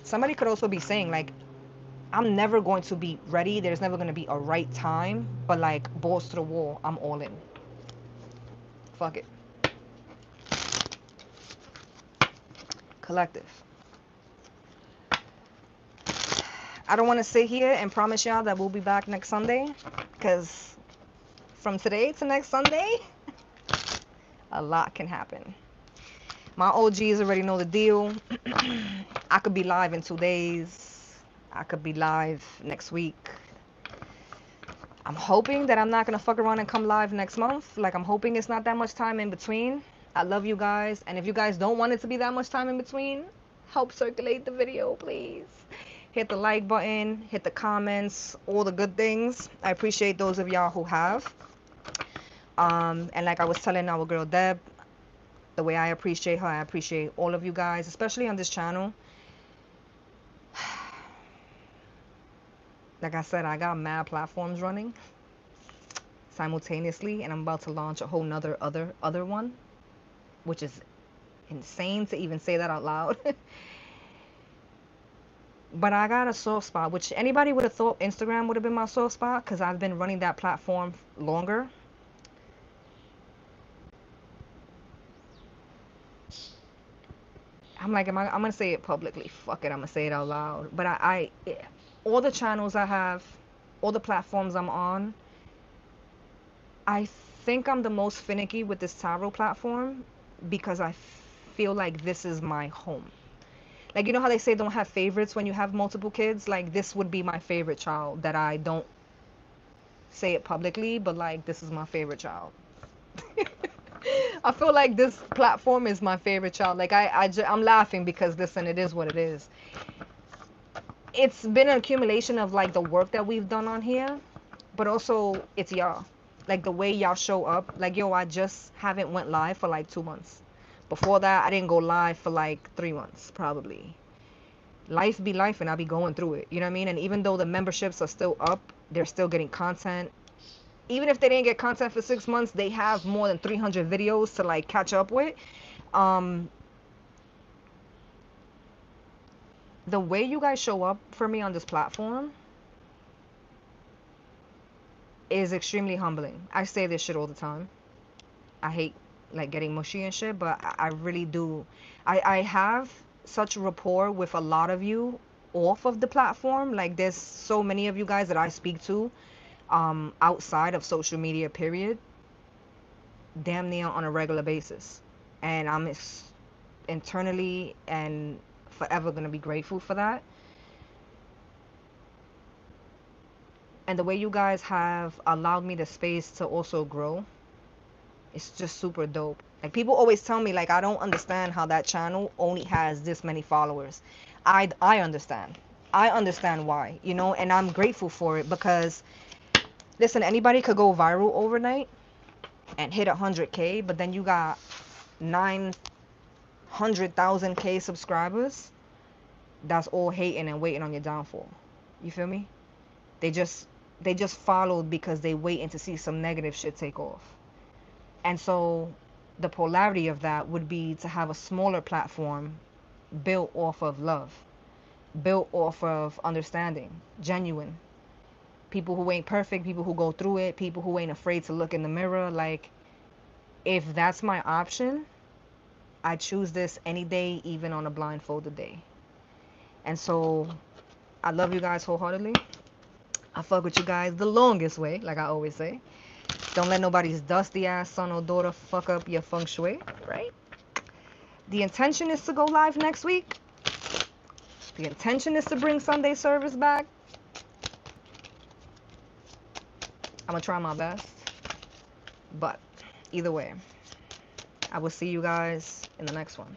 Somebody could also be saying like, I'm never going to be ready. There's never going to be a right time, but like, balls to the wall, I'm all in. Fuck it. Collective. I don't want to sit here and promise y'all that we'll be back next Sunday, because from today to next Sunday, a lot can happen. My OGs already know the deal. I could be live in 2 days. I could be live next week. I'm hoping that I'm not going to fuck around and come live next month. Like, I'm hoping it's not that much time in between. I love you guys. And if you guys don't want it to be that much time in between, help circulate the video, please. Hit the like button, hit the comments, all the good things. I appreciate those of y'all who have. And like I was telling our girl Deb, the way I appreciate her, I appreciate all of you guys, especially on this channel. Like I said, I got mad platforms running simultaneously, and I'm about to launch a whole nother other one, which is insane to even say that out loud. But I got a soft spot, which anybody would have thought Instagram would have been my soft spot, because I've been running that platform longer. I'm like, I'm gonna say it publicly. Fuck it, I'm gonna say it out loud. But all the channels I have, all the platforms I'm on, I think I'm the most finicky with this tarot platform because I feel like this is my home. Like, you know how they say don't have favorites when you have multiple kids? Like, this would be my favorite child that I don't say it publicly, but like, this is my favorite child. I feel like this platform is my favorite child. Like, I'm laughing because, listen, it is what it is. It's been an accumulation of like the work that we've done on here, but also it's y'all. Like, the way y'all show up. Like, yo, I just haven't went live for like 2 months. Before that, I didn't go live for like 3 months, probably. Life be life, and I'll be going through it. You know what I mean? And even though the memberships are still up, they're still getting content. Even if they didn't get content for 6 months, they have more than 300 videos to like catch up with. The way you guys show up for me on this platform is extremely humbling. I say this shit all the time. I hate like getting mushy and shit, but I really do. I have such rapport with a lot of you off of the platform. Like, there's so many of you guys that I speak to outside of social media, period, damn near on a regular basis. And I'm internally and forever going to be grateful for that. And the way you guys have allowed me the space to also grow, it's just super dope. Like, people always tell me, like, I don't understand how that channel only has this many followers. I understand. I understand why, you know, and I'm grateful for it because, listen, anybody could go viral overnight and hit 100K, but then you got 900,000K subscribers that's all hating and waiting on your downfall. You feel me? They just followed because they waiting to see some negative shit take off. And so the polarity of that would be to have a smaller platform built off of love, built off of understanding, genuine. People who ain't perfect, people who go through it, people who ain't afraid to look in the mirror. Like, if that's my option, I choose this any day, even on a blindfolded day. And so I love you guys wholeheartedly. I fuck with you guys the longest way, like I always say. Don't let nobody's dusty ass son or daughter fuck up your feng shui, right? The intention is to go live next week. The intention is to bring Sunday service back. I'm gonna try my best. But either way, I will see you guys in the next one.